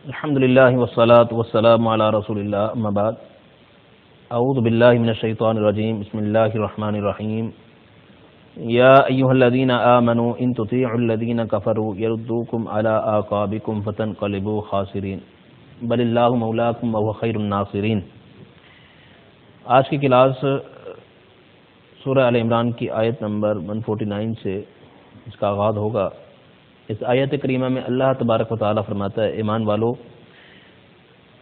الحمد للہ والصلاة والسلام علی رسول اللہ اما بعد اعوذ باللہ من الشیطان الرجیم بسم اللہ الرحمن الرحیم یا ایہا الذین آمنوا ان تطیعوا الذین کفروا یردوکم علی اعقابکم فتنقلبوا خاسرین بل اللہ مولاکم وهو خیر الناصرین۔ آج کی کلاس سورہ آل عمران کی آیت نمبر 149 سے اس کا آغاز ہوگا۔ اس آیت کریمہ میں اللہ تبارک و تعالیٰ فرماتا ہے، ایمان والو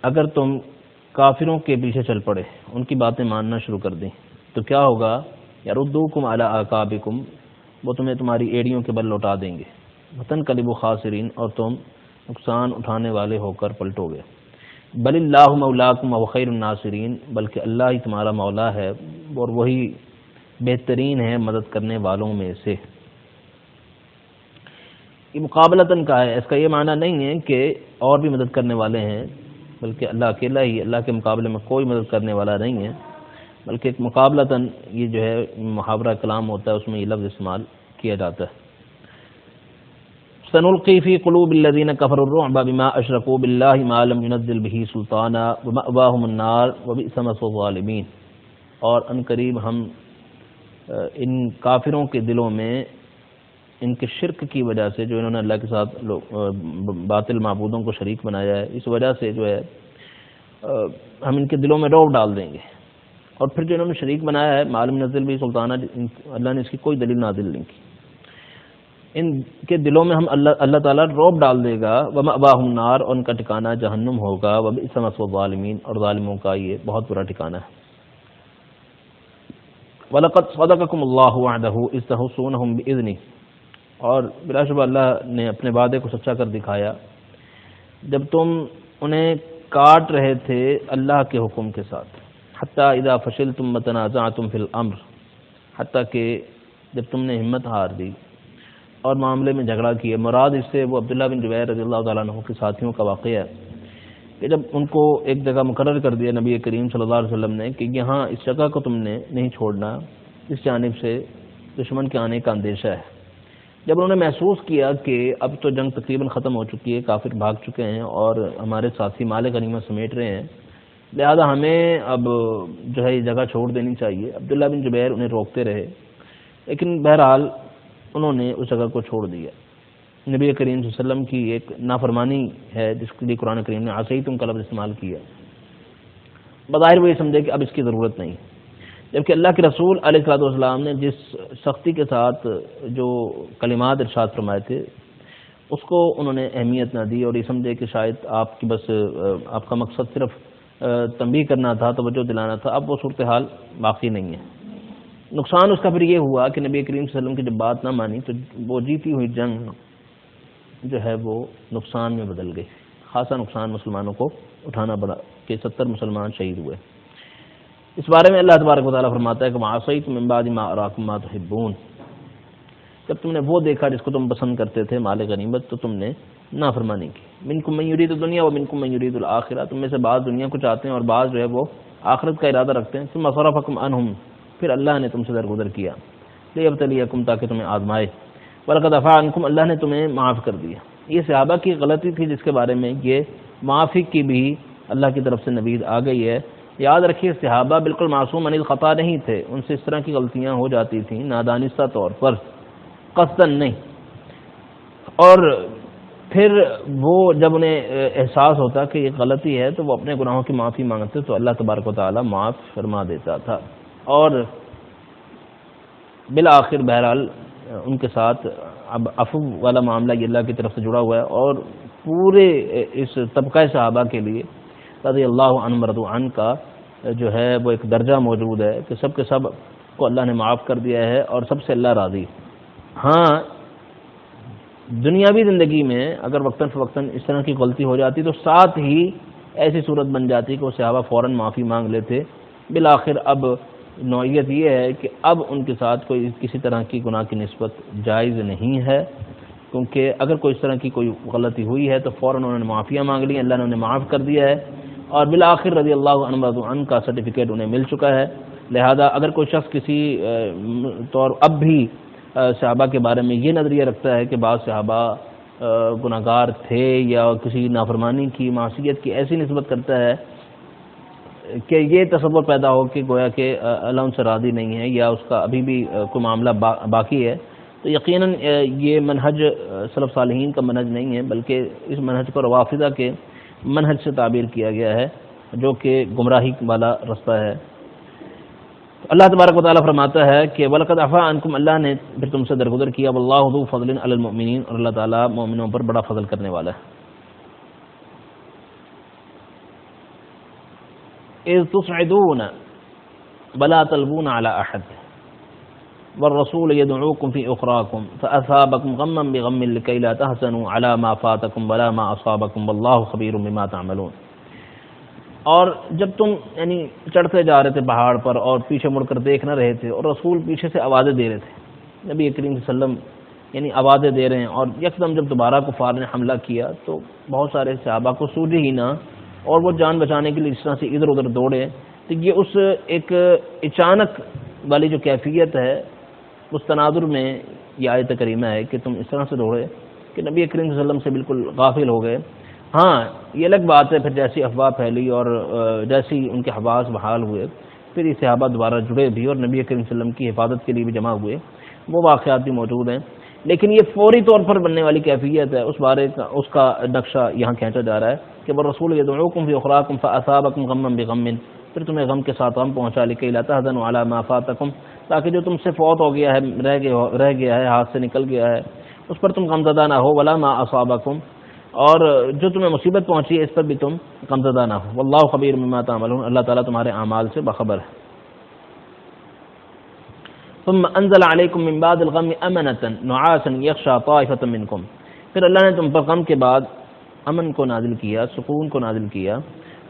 اگر تم کافروں کے پیچھے چل پڑے، ان کی باتیں ماننا شروع کر دیں تو کیا ہوگا؟ یردوکم علی اعقابکم، وہ تمہیں تمہاری ایڑیوں کے بل لوٹا دیں گے، فتنقلبوا خاسرین، اور تم نقصان اٹھانے والے ہو کر پلٹو گے۔ بل اللہ مولاکم وهو خیر الناصرین، بلکہ اللہ ہی تمہارا مولا ہے اور وہی بہترین ہے مدد کرنے والوں میں سے۔ یہ مقابلتاً کا ہے، اس کا یہ معنی نہیں ہے کہ اور بھی مدد کرنے والے ہیں، بلکہ اللہ اکیلا ہی، اللہ کے مقابلے میں کوئی مدد کرنے والا نہیں ہے، بلکہ ایک مقابلتاً یہ جو ہے محاورہ کلام ہوتا ہے، اس میں یہ لفظ استعمال کیا جاتا ہے۔ سنلقی فی قلوب الذین کفروا الرعب بما اشرکوا باللہ ما لم ينزل به سلطانا ومأواہم النار وبئس مثوى الظالمین، اور ان قریب ہم ان کافروں کے دلوں میں ان کے شرک کی وجہ سے، جو انہوں نے اللہ کے ساتھ باطل معبودوں کو شریک بنایا ہے، اس وجہ سے جو ہے ہم ان کے دلوں میں رعب ڈال دیں گے، اور پھر جو انہوں نے شریک بنایا ہے معلوم نزل بھی سلطانہ، اللہ نے اس کی کوئی دلیل نازل نہیں کی، ان کے دلوں میں ہم اللہ تعالیٰ رعب ڈال دے گا۔ ومأواہم النار، اور ان کا ٹھکانہ جہنم ہوگا۔ وبئس مثوى الظالمین، اور ظالموں کا یہ بہت برا ٹھکانہ ہے۔ وَلَقَدْ صَدَقَكُمُ اللَّهُ وَعْدَهُ إِذْ تَحُسُّونَهُم بِإِذْنِهِ، اور بلا شبہ اللہ نے اپنے وعدے کو سچا کر دکھایا جب تم انہیں کاٹ رہے تھے اللہ کے حکم کے ساتھ۔ حتیٰ اذا فشلتم وتنازعتم فی الامر، حتیٰ کہ جب تم نے ہمت ہار دی اور معاملے میں جھگڑا کیا۔ مراد اس سے وہ عبداللہ بن جبیر رضی اللہ تعالیٰ عنہ کے ساتھیوں کا واقعہ ہے کہ جب ان کو ایک جگہ مقرر کر دیا نبی کریم صلی اللہ علیہ وسلم نے کہ یہاں اس جگہ کو تم نے نہیں چھوڑنا، اس جانب سے دشمن کے آنے کا اندیشہ ہے۔ جب انہوں نے محسوس کیا کہ اب تو جنگ تقریباً ختم ہو چکی ہے، کافر بھاگ چکے ہیں اور ہمارے ساتھی مال غنیمت سمیٹ رہے ہیں، لہذا ہمیں اب جو ہے یہ جگہ چھوڑ دینی چاہیے۔ عبداللہ بن جبیر انہیں روکتے رہے، لیکن بہرحال انہوں نے اس جگہ کو چھوڑ دیا۔ نبی کریم صلی اللہ علیہ وسلم کی ایک نافرمانی ہے جس کے لیے قرآن کریم نے عصیتم کا لفظ استعمال کیا۔ بظاہر وہ یہ سمجھے کہ اب اس کی ضرورت نہیں، جبکہ اللہ کے رسول علیہ الصلوۃ والسلام نے جس سختی کے ساتھ جو کلمات ارشاد فرمائے تھے اس کو انہوں نے اہمیت نہ دی، اور یہ سمجھے کہ شاید آپ کی بس آپ کا مقصد صرف تنبیہ کرنا تھا، توجہ دلانا تھا۔ اب وہ صورتحال باقی نہیں ہے۔ نقصان اس کا پھر یہ ہوا کہ نبی کریم صلی اللہ علیہ وسلم کی جب بات نہ مانی تو وہ جیتی ہوئی جنگ جو ہے وہ نقصان میں بدل گئی۔ خاصا نقصان مسلمانوں کو اٹھانا پڑا کہ 70 مسلمان شہید ہوئے۔ اس بارے میں اللہ تبارک و تعالیٰ فرماتا ہے کہ وَعَصَيْتُم مِّن بَعْدِ مَا أَرَاكُم مَّا تُحِبُّونَ، جب تم نے وہ دیکھا جس کو تم پسند کرتے تھے مال غنیمت تو تم نے نافرمانی کی۔ مِنكُم مَّن يُرِيدُ الدُّنْيَا وَمِنكُم مَّن يُرِيدُ الْآخِرَةَ، تم میں سے بعض دنیا کو چاہتے ہیں اور بعض جو ہے وہ آخرت کا ارادہ رکھتے ہیں۔ ثُمَّ صَرَفَكُمْ عَنْهُمْ، پھر اللہ نے تم سے درگزر کیا، لِيَبْتَلِيَكُمْ، تاکہ تمہیں آزمائے۔ وَلَقَدْ عَفَا عَنْكُمْ، اللہ نے تمہیں معاف کر دیا۔ یہ صحابہ کی غلطی تھی جس کے بارے میں یہ معافی کی بھی اللہ کی طرف سے نوید آ گئی ہے۔ یاد رکھیے صحابہ بالکل معصوم عن الخطا نہیں تھے، ان سے اس طرح کی غلطیاں ہو جاتی تھیں نادانستہ طور پر، قصدن نہیں، اور پھر وہ جب انہیں احساس ہوتا کہ یہ غلطی ہے تو وہ اپنے گناہوں کی معافی مانگتے تو اللہ تبارک و تعالی معاف فرما دیتا تھا، اور بالآخر بہرحال ان کے ساتھ اب عفو والا معاملہ یہ اللہ کی طرف سے جڑا ہوا ہے، اور پورے اس طبقہ صحابہ کے لیے رضی اللہ عنہم ورضوا عنہ کا جو ہے وہ ایک درجہ موجود ہے کہ سب کے سب کو اللہ نے معاف کر دیا ہے اور سب سے اللہ راضی۔ ہاں دنیاوی زندگی میں اگر وقتاً فوقتاً اس طرح کی غلطی ہو جاتی تو ساتھ ہی ایسی صورت بن جاتی کہ وہ صحابہ فوراً معافی مانگ لیتے۔ بالآخر اب نوعیت یہ ہے کہ اب ان کے ساتھ کوئی کسی طرح کی گناہ کی نسبت جائز نہیں ہے، کیونکہ اگر کوئی اس طرح کی کوئی غلطی ہوئی ہے تو فوراً انہوں نے معافیاں مانگ لی، اللہ نے انہیں معاف کر دیا ہے، اور بالآخر رضی اللہ عنہ کا سرٹیفکیٹ انہیں مل چکا ہے۔ لہذا اگر کوئی شخص کسی طور اب بھی صحابہ کے بارے میں یہ نظریہ رکھتا ہے کہ بعض صحابہ گناہگار تھے یا کسی نافرمانی کی معصیت کی ایسی نسبت کرتا ہے کہ یہ تصور پیدا ہو کہ گویا کہ اللہ ان سے راضی نہیں ہے یا اس کا ابھی بھی کوئی معاملہ باقی ہے، تو یقیناً یہ منہج سلف صالحین کا منہج نہیں ہے، بلکہ اس منہج کو روافضہ کے منہج سے تعبیر کیا گیا ہے جو کہ گمراہی والا رستہ ہے۔ اللہ تبارک و تعالیٰ فرماتا ہے کہ وَلَقَدْ عَفَا عَنْكُمْ، اللہ نے پھر تم سے درگزر کیا، وَاللَّهُ ذُو فَضْلٍ عَلَى الْمُؤْمِنِينَ، اور اللہ تعالیٰ مومنوں پر بڑا فضل کرنے والا ہے۔ اِذْ تُصْعِدُونَ وَلَا تَلْوُونَ عَلَى أَحَدٍ وَالرَّسُولُ يَدْعُوكُمْ فِي أُخْرَاكُمْ فَأَثَابَكُمْ غَمًّا بِغَمٍّ لِكَيْ لَا تَحْزَنُوا عَلَى مَا فَاتَكُمْ وَلَا مَا أَصَابَكُمْ وَاللَّهُ خَبِيرٌ بِمَا تَعْمَلُونَ۔ اور جب تم یعنی چڑھتے جا رہے تھے پہاڑ پر اور پیچھے مڑ کر دیکھ نہ رہے تھے اور رسول پیچھے سے آوازیں دے رہے تھے، نبی کریم صلی اللہ علیہ وسلم یعنی آوازیں دے رہے ہیں، اور یکدم جب دوبارہ کفار نے حملہ کیا تو بہت سارے صحابہ کو سوجے ہی نہ اور وہ جان بچانے کے لیے اس طرح سے ادھر ادھر دوڑے، تو یہ اس ایک اچانک والی جو کیفیت ہے اس تناظر میں یہ آیت کریمہ ہے کہ تم اس طرح سے دوڑے کہ نبی کریم صلی اللہ علیہ وسلم سے بالکل غافل ہو گئے۔ ہاں یہ الگ بات ہے پھر جیسی افواہ پھیلی اور جیسی ان کے حواس بحال ہوئے، پھر یہ صحابہ دوبارہ جڑے بھی اور نبی کریم صلی اللہ علیہ وسلم کی حفاظت کے لیے بھی جمع ہوئے، وہ واقعات بھی موجود ہیں، لیکن یہ فوری طور پر بننے والی کیفیت ہے، اس کا نقشہ یہاں کھینچا جا رہا ہے کہ وہ رسول یدعوکم فی اخراکم فاصابکم غما بغم، پھر تمہیں غم کے ساتھ غم پہنچا لکھی لا تحزنوا علی ما فاتکم، تاکہ جو تم سے فوت ہو گیا ہے، رہ گیا ہے، ہاتھ سے نکل گیا ہے، اس پر تم غمزدہ نہ ہو، ولا ما اصابکم، اور جو تمہیں مصیبت پہنچی ہے اس پر بھی تم غمزدہ نہ ہو، واللہ خبیر بما تعملون، اللہ تعالیٰ تمہارے اعمال سے باخبر ہے۔ ثم انزل علیکم من بعد الغم امنۃ نعاسا یغشى طائفۃ منکم، پھر اللہ نے تم پر غم کے بعد امن کو نازل کیا، سکون کو نازل کیا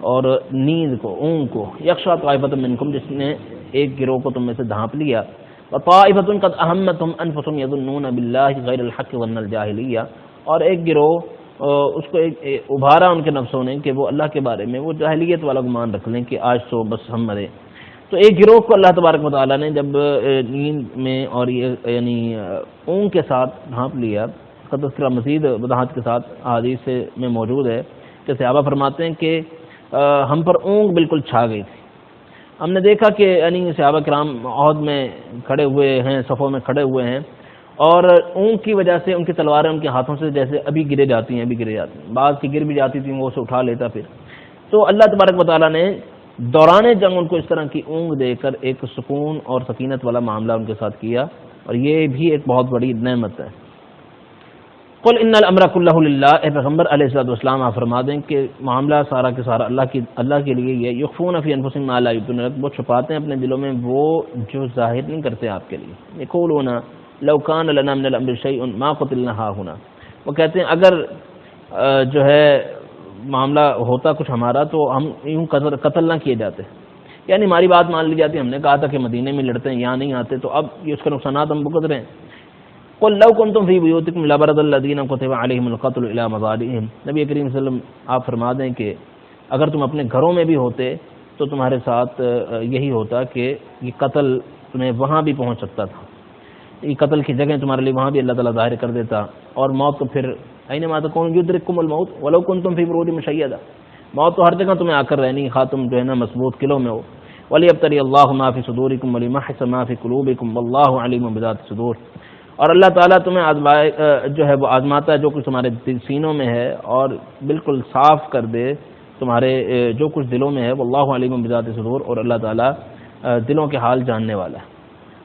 اور نیند کو، اونگ کو، یغشى طائفۃ منکم، جس نے ایک گروہ کو تم میں سے ڈھانپ لیا، وطائفۃ قد اہمتهم انفسهم يظنون باللہ غیر الحق ظن الجاہلیہ، اور ایک گروہ اس کو ابھارا ان کے نفسوں نے کہ وہ اللہ کے بارے میں وہ جاہلیت والا گمان رکھ لیں کہ آج تو بس ہم مرے۔ تو ایک گروہ کو اللہ تبارک و تعالیٰ نے جب نیند میں اور یہ یعنی اونگ کے ساتھ ڈھانپ لیا، تذکرہ مزید وضاحت کے ساتھ حدیث میں موجود ہے کہ صحابہ فرماتے ہیں کہ ہم پر اونگ بالکل چھا گئی تھی، ہم نے دیکھا کہ یعنی صحابہ کرام عہد میں کھڑے ہوئے ہیں، صفوں میں کھڑے ہوئے ہیں، اور اونگ کی وجہ سے ان کی تلواریں ان کے ہاتھوں سے جیسے ابھی گرے جاتی ہیں، بعض کی گر بھی جاتی تھیں، وہ اسے اٹھا لیتا پھر۔ تو اللہ تبارک و تعالیٰ نے دوران جنگ ان کو اس طرح کی اونگ دے کر ایک سکون اور سکینت والا معاملہ ان کے ساتھ کیا، اور یہ بھی ایک بہت بڑی نعمت ہے۔ قل ان الامر کلہ للہ، اے پیغمبر علیہ الصلوۃ والسلام آپ فرما دیں کہ معاملہ سارا کے سارا اللہ کے لیے ہے۔ یخفون فی انفسہم ما لا یبدون لک، وہ چھپاتے ہیں اپنے دلوں میں وہ جو ظاہر نہیں کرتے آپ کے لیے۔ یقولون لو کان لنا من الامر شیء ما قتلنا ہاہنا، وہ کہتے ہیں اگر جو ہے معاملہ ہوتا کچھ ہمارا تو ہم یوں قتل نہ کیے جاتے، یعنی ہماری بات مان لی جاتی، ہم نے کہا تھا کہ مدینے میں لڑتے ہیں، یہاں نہیں آتے، تو اب یہ اس کے نقصانات ہم بھگت رہے ہیں۔ قل لو کنتم فی بیوتکم لبرز الذین کتب علیہم القتل الی مضاجعہم، نبی کریم صلی اللہ علیہ وسلم آپ فرما دیں کہ اگر تم اپنے گھروں میں بھی ہوتے تو تمہارے ساتھ یہی ہوتا کہ یہ قتل تمہیں وہاں بھی پہنچ سکتا تھا، یہ قتل کی جگہ تمہارے لیے وہاں بھی اللہ تعالیٰ ظاہر کر دیتا، اور موت تو پھر اینما تکونوا یدرککم الموت ولو کنتم فی بروج مشیدہ، موت تو ہر جگہ تمہیں آ کر رہنی، خواہ تم جو ہے نا مضبوط قلعوں میں ہو۔ ولیبتلی اللہ ما فی صدورکم ولیمحص ما فی قلوبکم واللہ علیم بذات الصدور، اور اللہ تعالیٰ تمہیں جو ہے وہ آزماتا ہے جو کچھ تمہارے سینوں میں ہے، اور بالکل صاف کر دے تمہارے جو کچھ دلوں میں ہے، واللہ علیم بذات الصدور، اور اللہ تعالیٰ دلوں کے حال جاننے والا ہے۔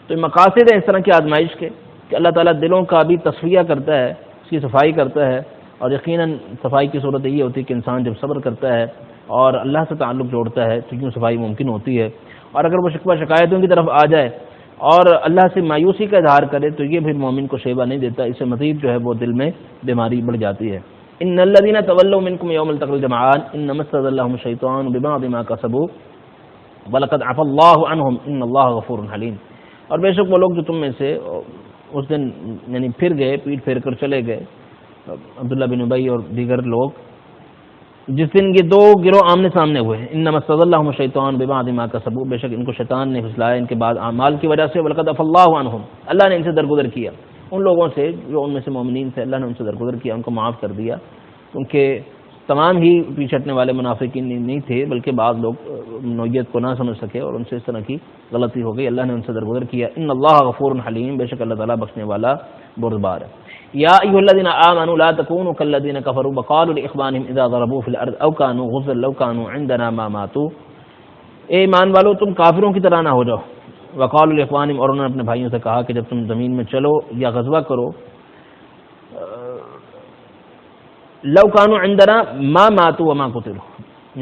تو یہ مقاصد ہے اس طرح کی آزمائش کے کہ اللہ تعالیٰ دلوں کا بھی تصفیہ کرتا ہے، اس کی صفائی کرتا ہے، اور یقیناً صفائی کی صورت یہ ہوتی ہے کہ انسان جب صبر کرتا ہے اور اللہ سے تعلق جوڑتا ہے تو یوں صفائی ممکن ہوتی ہے، اور اگر وہ شکوہ شکایتوں کی طرف آ جائے اور اللہ سے مایوسی کا اظہار کرے تو یہ بھی مومن کو شیبہ نہیں دیتا، اس سے مزید جو ہے وہ دل میں بیماری بڑھ جاتی ہے۔ ان الذين تولوا منكم يوم التقى الجمعان انما استزلهم الشيطان ببعض ما كسبوا ولقد عفا الله عنهم ان الله غفور حليم، اور بے شک وہ لوگ جو تم میں سے اس دن یعنی پھر گئے، پیٹ پھیر کر چلے گئے، عبداللہ بن ابی اور دیگر لوگ، جس دن یہ دو گروہ آمنے سامنے ہوئے، انما استزلهم الشيطان ببعض ما كسبوا، بے شک ان کو شیطان نے پھسلایا ان کے بعد اعمال کی وجہ سے، ولقد عفا الله عنهم، اللہ نے ان سے درگزر کیا، ان لوگوں سے جو ان میں سے مومنین تھے، اللہ نے ان سے درگزر کیا، ان کو معاف کر دیا، کیونکہ تمام ہی پیچھے ہٹنے والے منافقین نہیں تھے، بلکہ بعض لوگ نوعیت کو نہ سمجھ سکے اور ان سے اس طرح کی غلطی ہو گئی، اللہ نے ان سے درگزر کیا۔ ان اللہ غفور حلیم، بے شک اللہ تعالیٰ بخشنے والا بردبار ہے۔ یا ایھا الذین آمنوا لا تکونوا کالذین کفروا وقالوا لاخوانهم اذا ضربوا في الارض او كانوا غزا لو كانوا عندنا ما ماتوا، اے ایمان والو تم کافروں کی طرح نہ ہو جاؤ۔ وقالوا لاخوانهم، اور انہوں نے اپنے بھائیوں سے کہا کہ جب تم زمین میں چلو یا غزوہ کرو، لو کانوا عندنا ما ماتوا وما قتلوا،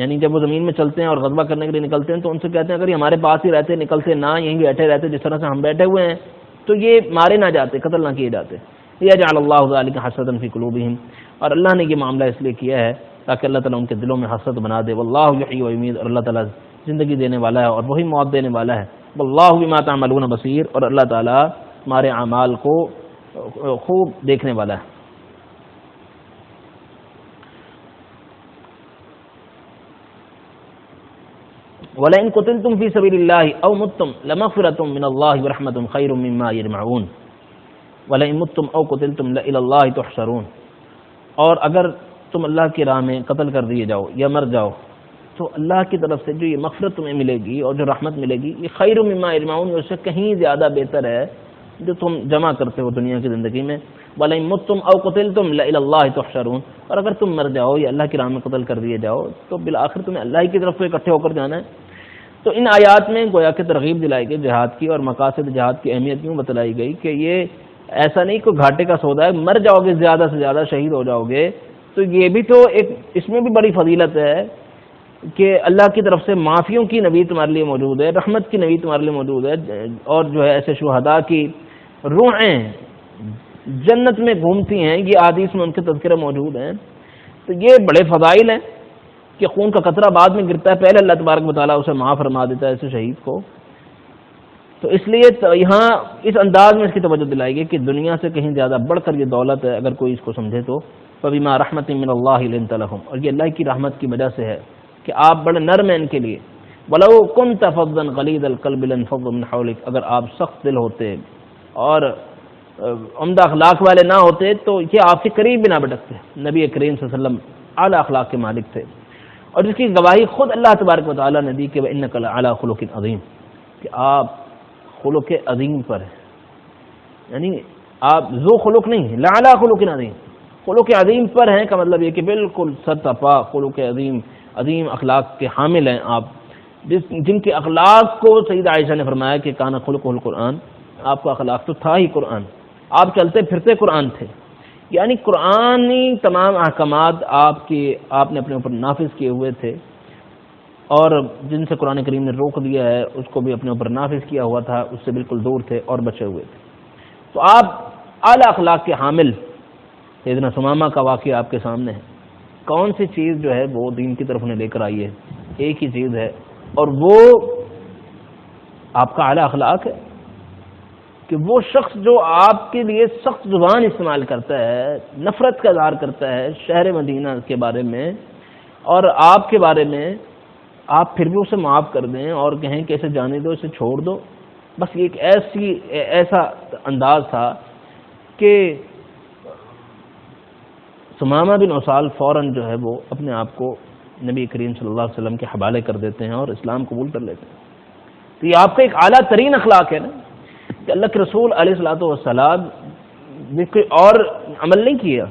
یعنی جب وہ زمین میں چلتے ہیں اور غزوہ کرنے کے لیے نکلتے ہیں تو ان سے کہتے ہیں اگر یہ ہمارے پاس ہی رہتے، نکلتے نہ، یہیں بیٹھے رہتے جس طرح سے ہم بیٹھے ہوئے ہیں، تو یہ مارے نہ جاتے، قتل نہ کیے جاتے۔ یجعل اللہ ذلک حسرۃ فی قلوبہم، اور اللہ نے یہ معاملہ اس لیے کیا ہے تاکہ اللہ تعالیٰ ان کے دلوں میں حسرت بنا دے۔ واللہ یحیی و یمیت، اور اللہ تعالیٰ زندگی دینے والا ہے اور وہی موت دینے والا ہے۔ واللہ بما تعملون بصیر، اور اللہ تعالیٰ ہمارے اعمال کو خوب دیکھنے والا ہے۔ وَلَئِن قُتِلْتُمْ فِي سَبِيلِ اللَّهِ أَوْ مُتُّمْ لَمَغْفِرَةٌ مِّنَ اللَّهِ وَرَحْمَةٌ خَيْرٌ مِّمَّا يَجْمَعُونَ وَلَئِن مُتُّمْ أَوْ قُتِلْتُمْ لَإِلَى اللَّهِ تُحْشَرُونَ، اور اگر تم اللہ کی راہ میں قتل کر دیے جاؤ یا مر جاؤ تو اللہ کی طرف سے جو یہ مغفرت تمہیں ملے گی اور جو رحمت ملے گی، یہ خیر مما یجمعون، اس سے کہیں زیادہ بہتر ہے جو تم جمع کرتے ہو دنیا کی زندگی میں۔ وَلَئِن مُتُّمْ أَوْ قُتِلْتُمْ لَإِلَى اللَّهِ تُحْشَرُونَ، اور اگر تم مر جاؤ یا اللہ کی راہ میں قتل کر دیے جاؤ تو بالآخر تمہیں اللہ کی طرف سے اکٹھے ہو کر جانا ہے۔ تو ان آیات میں گویا کہ ترغیب دلائی گئی جہاد کی، اور مقاصد جہاد کی اہمیت یوں بتلائی گئی کہ یہ ایسا نہیں کوئی گھاٹے کا سودا ہے، مر جاؤ گے زیادہ سے زیادہ، شہید ہو جاؤ گے، تو یہ بھی تو ایک اس میں بھی بڑی فضیلت ہے کہ اللہ کی طرف سے معافیوں کی نوید تمہارے لیے موجود ہے، رحمت کی نوید تمہارے لیے موجود ہے، اور جو ہے ایسے شہداء کی روحیں جنت میں گھومتی ہیں، یہ احادیث میں ان کے تذکرے موجود ہیں۔ تو یہ بڑے فضائل ہیں کہ خون کا قطرہ بعد میں گرتا ہے، پہلے اللہ تبارک و تعالیٰ اسے معاف فرما دیتا ہے ایسے شہید کو۔ تو اس لیے یہاں اس انداز میں اس کی توجہ دلائی گئی کہ دنیا سے کہیں زیادہ بڑھ کر یہ دولت ہے اگر کوئی اس کو سمجھے تو۔ فَبِمَا رَحْمَةٍ مِّنَ اللَّهِ لِنتَ لَهُمْ، اور یہ اللہ کی رحمت کی وجہ سے ہے کہ آپ بڑے نرم ہیں ان کے لیے۔ وَلَوْ كُنْتَ فَظًّا غَلِيظَ الْقَلْبِ لَانفَضُّوا مِنْ حَوْلِكَ، اگر آپ سخت دل ہوتے اور عمدہ اخلاق والے نہ ہوتے تو یہ آپ کے قریب بھی نہ بھٹکتے۔ نبی کریم صلی اللہ علیہ وسلم اعلیٰ اخلاق کے مالک تھے، اور جس کی گواہی خود اللہ تبارک و تعالیٰ نے دی کہ وَإِنَّكَ لَعَلَىٰ خُلُقٍ عَظِيمٍ، کہ آپ خلق عظیم پر ہیں، یعنی آپ ذو خلق نہیں، لعلی خلق عظیم، خلق عظیم پر ہیں کا مطلب یہ کہ بالکل سرتپا خلق عظیم اخلاق کے حامل ہیں آپ، جن کے اخلاق کو سیدہ عائشہ نے فرمایا کہ کانا خلقہ القرآن، آپ کا اخلاق تو تھا ہی قرآن، آپ چلتے پھرتے قرآن تھے، یعنی قرآنی تمام احکامات آپ نے اپنے اوپر نافذ کیے ہوئے تھے، اور جن سے قرآن کریم نے روک دیا ہے اس کو بھی اپنے اوپر نافذ کیا ہوا تھا، اس سے بالکل دور تھے اور بچے ہوئے تھے۔ تو آپ اعلیٰ اخلاق کے حامل، سیدنا ثمامہ کا واقعہ آپ کے سامنے ہے۔ کون سی چیز جو ہے وہ دین کی طرف انہیں لے کر آئی ہے؟ ایک ہی چیز ہے، اور وہ آپ کا اعلیٰ اخلاق ہے کہ وہ شخص جو آپ کے لیے سخت زبان استعمال کرتا ہے، نفرت کا اظہار کرتا ہے شہر مدینہ کے بارے میں اور آپ کے بارے میں، آپ پھر بھی اسے معاف کر دیں اور کہیں کہ اسے جانے دو، اسے چھوڑ دو، بس یہ ایک ایسا انداز تھا کہ ثمامہ بن اسال فوراً جو ہے وہ اپنے آپ کو نبی کریم صلی اللہ علیہ وسلم کے حوالے کر دیتے ہیں اور اسلام قبول کر لیتے ہیں۔ تو یہ آپ کا ایک اعلیٰ ترین اخلاق ہے نا، کہ اللہ کے رسول علیہ الصلوۃ والسلام نے کوئی اور عمل نہیں کیا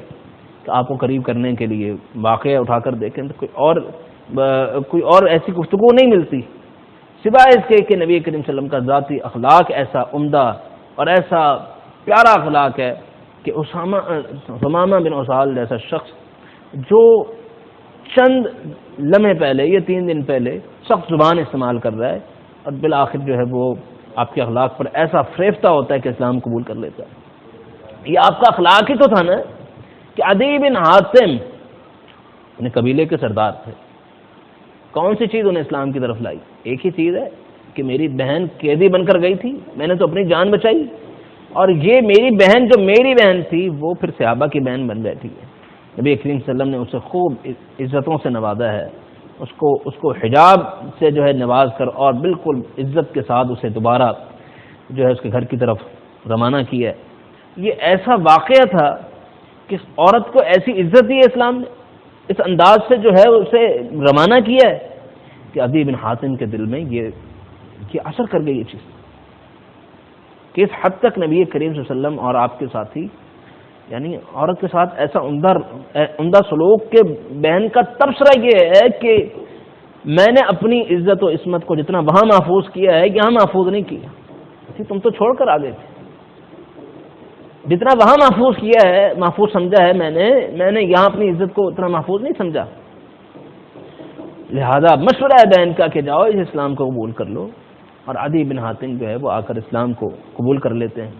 کہ آپ کو قریب کرنے کے لیے واقعہ اٹھا کر دیکھیں تو کوئی اور ایسی گفتگو نہیں ملتی سوائے اس کے کہ نبی کریم صلی اللہ علیہ وسلم کا ذاتی اخلاق ایسا عمدہ اور ایسا پیارا اخلاق ہے کہ ثمامہ بن اسال جیسا شخص جو چند لمحے پہلے یا 3 دن پہلے سخت زبان استعمال کر رہا ہے اور بالآخر جو ہے وہ آپ کے اخلاق پر ایسا فریفتہ ہوتا ہے کہ اسلام قبول کر لیتا ہے۔ یہ آپ کا اخلاق ہی تو تھا نا کہ عدی بن حاتم اپنے قبیلے کے سردار تھے، کون سی چیز انہیں اسلام کی طرف لائی؟ ایک ہی چیز ہے کہ میری بہن قیدی بن کر گئی تھی، میں نے تو اپنی جان بچائی، اور یہ میری بہن جو میری بہن تھی وہ پھر صحابہ کی بہن بن بیٹھی ہے۔ نبی کریم صلی اللہ علیہ وسلم نے اسے خوب عزتوں سے نوازا ہے، اس کو حجاب سے جو ہے نواز کر اور بالکل عزت کے ساتھ اسے دوبارہ جو ہے اس کے گھر کی طرف روانہ کیا ہے۔ یہ ایسا واقعہ تھا کہ عورت کو ایسی عزت دی ہے اسلام نے، اس انداز سے جو ہے اسے روانہ کیا ہے کہ عدی بن حاتم کے دل میں یہ اثر کر گئی یہ چیز، کہ اس حد تک نبی کریم صلی اللہ علیہ وسلم اور آپ کے ساتھی یعنی عورت کے ساتھ ایسا عمدہ سلوک کے بہن کا تبصرہ یہ ہے کہ میں نے اپنی عزت و عصمت کو جتنا وہاں محفوظ کیا ہے یہاں محفوظ نہیں کیا، تم تو چھوڑ کر آ گئے تھے، جتنا وہاں محفوظ کیا ہے، محفوظ سمجھا ہے میں نے یہاں اپنی عزت کو اتنا محفوظ نہیں سمجھا، لہذا مشورہ ہے بہن کا کہ جاؤ اس اسلام کو قبول کر لو، اور عدی بن حاتم جو ہے وہ آ کر اسلام کو قبول کر لیتے ہیں۔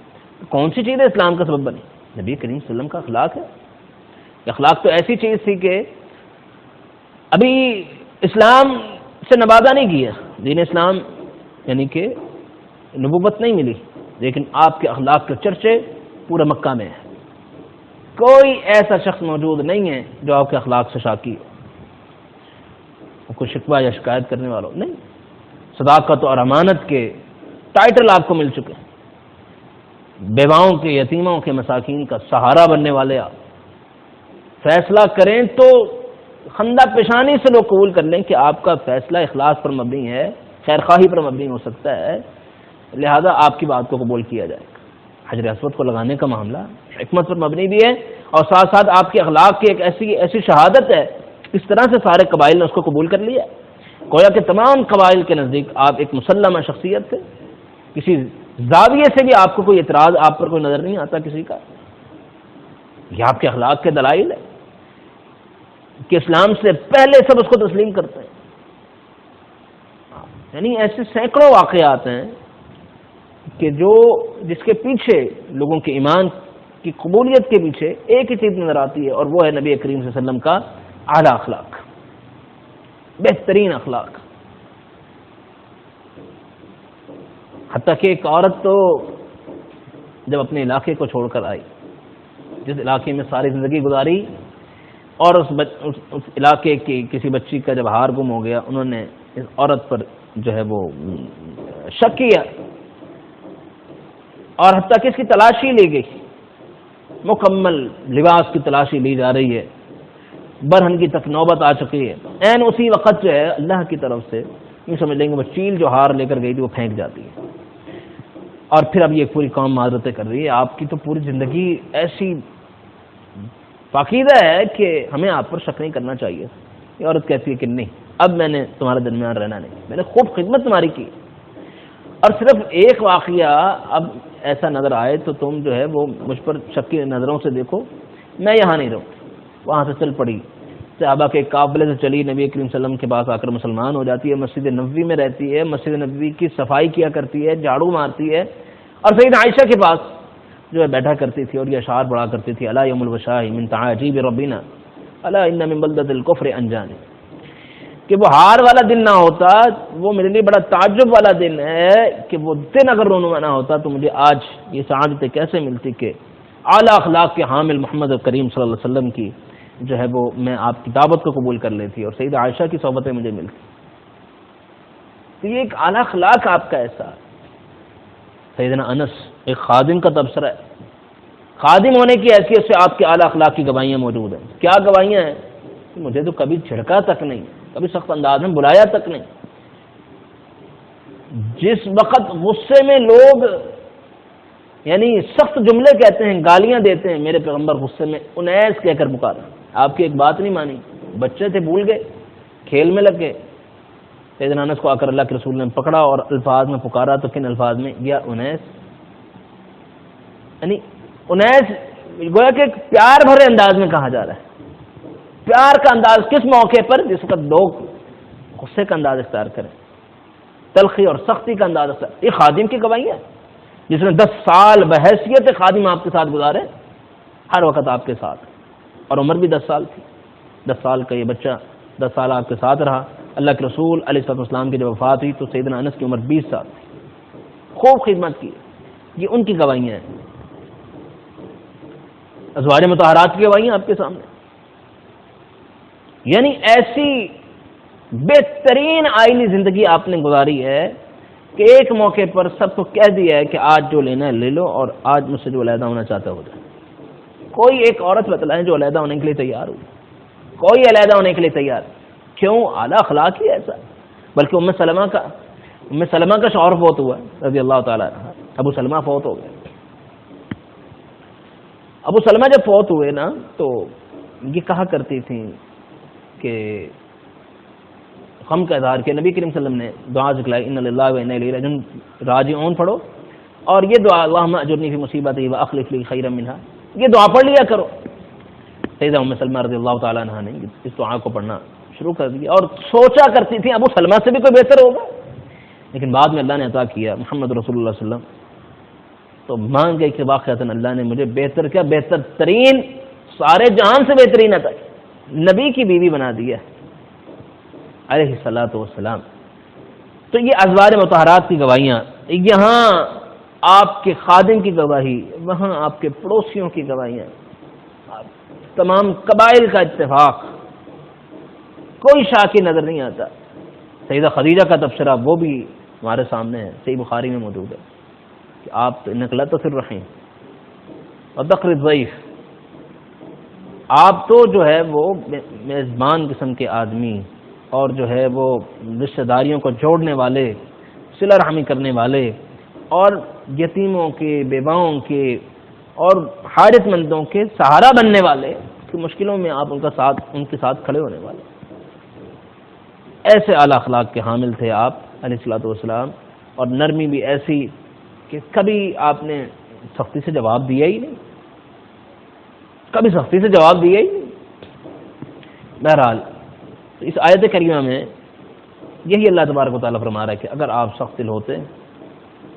کون سی چیز ہے اسلام کا سبب بنی؟ نبی کریم صلی اللہ علیہ وسلم کا اخلاق ہے۔ اخلاق تو ایسی چیز تھی کہ ابھی اسلام سے نوازا نہیں کیا، دین اسلام یعنی کہ نبوت نہیں ملی، لیکن آپ کے اخلاق کے چرچے پورے مکہ میں ہیں، کوئی ایسا شخص موجود نہیں ہے جو آپ کے اخلاق سے شاکی ہو، کوئی شکوہ یا شکایت کرنے والا نہیں، صداقت اور امانت کے ٹائٹل آپ کو مل چکے ہیں، بیواؤں کے، یتیموں کے، مساکین کا سہارا بننے والے آپ، فیصلہ کریں تو خندہ پیشانی سے لوگ قبول کر لیں کہ آپ کا فیصلہ اخلاص پر مبنی ہے، خیر خواہی پر مبنی ہو سکتا ہے، لہذا آپ کی بات کو قبول کیا جائے گا۔ حجر اسود کو لگانے کا معاملہ حکمت پر مبنی بھی ہے، اور ساتھ ساتھ آپ کے اخلاق کی ایک ایسی شہادت ہے، اس طرح سے سارے قبائل نے اس کو قبول کر لیا، گویا کہ تمام قبائل کے نزدیک آپ ایک مسلمہ شخصیت تھے، کسی زاویے سے بھی آپ کو کوئی اعتراض آپ پر کوئی نظر نہیں آتا کسی کا، یہ آپ کے اخلاق کے دلائل ہے کہ اسلام سے پہلے سب اس کو تسلیم کرتے ہیں۔ یعنی ایسے سینکڑوں واقعات ہیں کہ جس کے پیچھے لوگوں کے ایمان کی قبولیت کے پیچھے ایک ہی چیز نظر آتی ہے، اور وہ ہے نبی کریم صلی اللہ علیہ وسلم کا اعلیٰ اخلاق، بہترین اخلاق۔ حتیٰ کہ ایک عورت تو جب اپنے علاقے کو چھوڑ کر آئی، جس علاقے میں ساری زندگی گزاری، اور اس علاقے کی کسی بچی کا جب ہار گم ہو گیا، انہوں نے اس عورت پر جو ہے وہ شک کیا، اور حتیٰ کہ اس کی تلاشی لی گئی، مکمل لباس کی تلاشی لی جا رہی ہے، برہن کی تک نوبت آ چکی ہے، عین اسی وقت جو ہے اللہ کی طرف سے یوں سمجھ لیں گے وہ چیل جو ہار لے کر گئی تھی وہ پھینک جاتی ہے، اور پھر اب یہ پوری قوم معذرتیں کر رہی ہے۔ آپ کی تو پوری زندگی ایسی پاکیزہ ہے کہ ہمیں آپ پر شک نہیں کرنا چاہیے۔ یہ عورت کہتی ہے کہ نہیں، اب میں نے تمہارے درمیان رہنا نہیں، میں نے خوب خدمت تمہاری کی، اور صرف ایک واقعہ اب ایسا نظر آئے تو تم جو ہے وہ مجھ پر شک کی نظروں سے دیکھو، میں یہاں نہیں رہوں۔ وہاں سے چل پڑی، صحابہ کے قافلے سے چلی، نبی کریم صلی اللہ علیہ وسلم کے پاس آ کر مسلمان ہو جاتی ہے، مسجد نبوی میں رہتی ہے، مسجد نبوی کی صفائی کیا کرتی ہے، جھاڑو مارتی ہے، اور سیدہ عائشہ کے پاس جو ہے بیٹھا کرتی تھی اور یہ اشعار پڑھا کرتی تھی، الا یوم الوشاء من تعاجیب ربنا الا ان من بلدۃ الکفر انجان، کہ وہ ہار والا دن نہ ہوتا، وہ میرے لیے بڑا تعجب والا دن ہے کہ وہ دن اگر رونما نہ ہوتا تو مجھے آج یہ سعادتیں کیسے ملتی کہ اعلیٰ اخلاق کے حامل محمد کریم صلی اللہ علیہ وسلم کی جو ہے وہ میں آپ کی دعوت کو قبول کر لیتی اور سیدہ عائشہ کی صحبتیں مجھے ملتی۔ تو یہ ایک اعلیٰ اخلاق آپ کا ایسا۔ سیدنا انس ایک خادم کا تبصرہ ہے، خادم ہونے کی حیثیت سے آپ کے اعلیٰ اخلاق کی گواہیاں موجود ہیں۔ کیا گواہیاں ہیں؟ کہ مجھے تو کبھی چھڑکا تک نہیں، کبھی سخت انداز میں بلایا تک نہیں۔ جس وقت غصے میں لوگ یعنی سخت جملے کہتے ہیں، گالیاں دیتے ہیں، میرے پیغمبر غصے میں انیس کہہ کر پکارا، آپ کی ایک بات نہیں مانی، بچے تھے بھول گئے، کھیل میں لگ گئے۔ سیدنا انس کو آ کر اللہ کے رسول نے پکڑا اور الفاظ میں پکارا، تو کن الفاظ میں؟ یا انیس، یعنی انیس گویا کہ ایک پیار بھرے انداز میں کہا جا رہا ہے۔ پیار کا انداز کس موقع پر؟ جس وقت لوگ غصے کا انداز اختیار کریں، تلخی اور سختی کا انداز اختیار۔ یہ خادم کی گواہی ہے جس نے 10 سال بحیثیت خادم آپ کے ساتھ گزارے، ہر وقت آپ کے ساتھ، اور عمر بھی 10 سال تھی، 10 سال کا یہ بچہ 10 سال آپ کے ساتھ رہا۔ اللہ کے رسول علیہ السلام کی جب وفات ہوئی تو سیدنا انس کی عمر 20 سال تھی، خوب خدمت کی۔ یہ ان کی گواہیاں ہیں، ازواج مطہرات کی گواہیاں آپ کے سامنے۔ یعنی ایسی بہترین آئلی زندگی آپ نے گزاری ہے کہ ایک موقع پر سب کو کہہ دیا ہے کہ آج جو لینا ہے لے لو، اور آج مجھ سے جو علیحدہ ہونا چاہتا ہو جائے. کوئی ایک عورت بتلائیں جو علیحدہ ہونے کے لیے تیار ہو، کوئی علیحدہ ہونے کے لیے تیار. کیوں؟ اعلیٰ اخلاق ہی ایسا. بلکہ ام سلمہ کا شوہر فوت ہوا رضی اللہ تعالیٰ عنہ، ابو سلمہ فوت ہو گئے. ابو سلمہ جب فوت ہوئے نا تو یہ کہا کرتی تھیں کہ غم کا اظہار کیا. نبی کریم صلی اللہ علیہ وسلم نے دعا سکھلائی، ان للہ و انا الیہ راجعون پڑھو، اور یہ دعا اللہم اجرنی فی مصیبتی واخلف لی خیرا منہا، یہ دعا پڑھ لیا کرو. سیدہ ام سلمہ رضی اللہ تعالیٰ عنہ نے اس دعا کو پڑھنا شروع کر دیا، اور سوچا کرتی تھی ابو سلمہ سے بھی کوئی بہتر ہوگا. لیکن بعد میں اللہ نے عطا کیا محمد رسول اللہ صلی اللہ علیہ وسلم، تو مان گئی کہ واقعتاً اللہ نے مجھے بہتر کیا، بہتر ترین، سارے جہان سے بہترین عطا کیا، نبی کی بیوی بنا دیا علیہ الصلوۃ والسلام. تو یہ ازواج مطہرات کی گواہیاں، یہاں آپ کے خادم کی گواہی، وہاں آپ کے پڑوسیوں کی گواہیاں، تمام قبائل کا اتفاق، کوئی شاکی نظر نہیں آتا. سیدہ خدیجہ کا تبصرہ وہ بھی ہمارے سامنے ہے، صحیح بخاری میں موجود ہے کہ آپ تو انک لطف الرحیم وتقر الضیف، آپ تو جو ہے وہ میزبان قسم کے آدمی، اور جو ہے وہ رشتہ داریوں کو جوڑنے والے، صلہ رحمی کرنے والے، اور یتیموں کے، بیواؤں کے اور حاجت مندوں کے سہارا بننے والے، کہ مشکلوں میں آپ ان کے ساتھ کھڑے ہونے والے. ایسے اعلیٰ اخلاق کے حامل تھے آپ علیہ الصلوۃ والسلام، اور نرمی بھی ایسی کہ کبھی آپ نے سختی سے جواب دیا ہی نہیں، کبھی سختی سے جواب دیا ہی نہیں. بہرحال اس آیت کریمہ میں یہی اللہ تبارک و تعالیٰ فرما رہا ہے کہ اگر آپ سخت دل ہوتے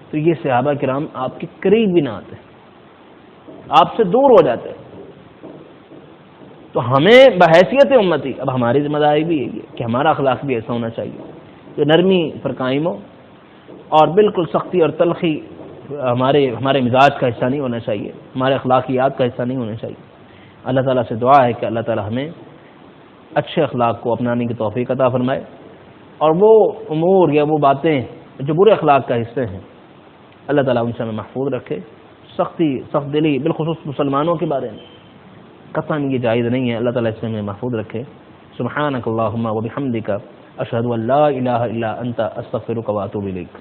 تو یہ صحابہ کرام آپ کے قریب بھی نہ آتے، آپ سے دور ہو جاتے. تو ہمیں بحیثیت امتی اب ہماری ذمہ داری بھی یہی ہے کہ ہمارا اخلاق بھی ایسا ہونا چاہیے جو نرمی پر قائم ہو، اور بالکل سختی اور تلخی ہمارے مزاج کا حصہ نہیں ہونا چاہیے، ہمارے اخلاقیات کا حصہ نہیں ہونا چاہیے. اللہ تعالیٰ سے دعا ہے کہ اللہ تعالیٰ ہمیں اچھے اخلاق کو اپنانے کی توفیق عطا فرمائے، اور وہ امور یا وہ باتیں جو برے اخلاق کا حصے ہیں اللہ تعالیٰ ان سے ہمیں محفوظ رکھے. سخت دلی بالخصوص مسلمانوں کے بارے میں قطعاً یہ جائز نہیں ہے، اللہ تعالیٰ اس سے ہمیں محفوظ رکھے. سبحانک اللہم و بحمدک، اشہد ان لا الہ الا انت، استغفرک و اتوب الیک.